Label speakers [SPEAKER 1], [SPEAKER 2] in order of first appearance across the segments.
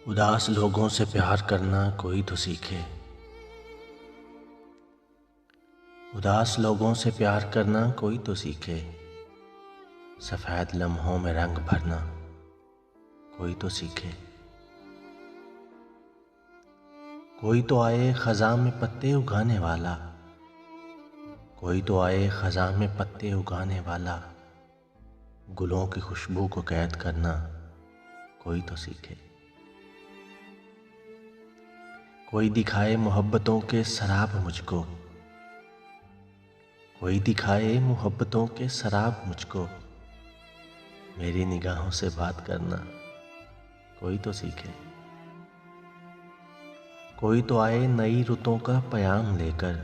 [SPEAKER 1] उदास लोगों से प्यार करना कोई तो सीखे। उदास लोगों से प्यार करना कोई तो सीखे। सफ़ेद लम्हों में रंग भरना कोई तो सीखे। कोई तो आए ख़ज़ां में पत्ते उगाने वाला, कोई तो आए ख़ज़ां में पत्ते उगाने वाला। गुलों की खुशबू को कैद करना कोई तो सीखे। कोई दिखाए मोहब्बतों के शराब मुझको, कोई दिखाए मोहब्बतों के शराब मुझको। मेरी निगाहों से बात करना कोई तो सीखे। कोई तो आए नई रुतों का पयाम लेकर,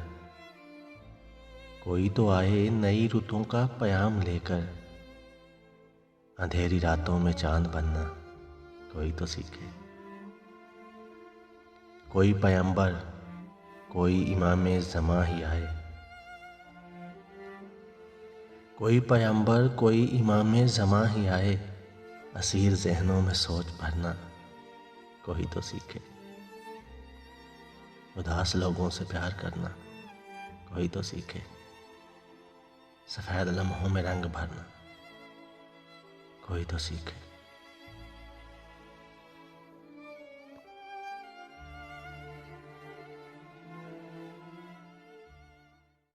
[SPEAKER 1] कोई तो आए नई रुतों का पयाम लेकर। अंधेरी रातों में चांद बनना कोई तो सीखे। कोई पैगंबर कोई इमाम ज़मां ही आए, कोई पैगंबर कोई इमाम ज़मां ही आए। असीर ज़हनों में सोच भरना कोई तो सीखे। उदास लोगों से प्यार करना कोई तो सीखे। सफ़ेद लम्हों में रंग भरना कोई तो सीखे।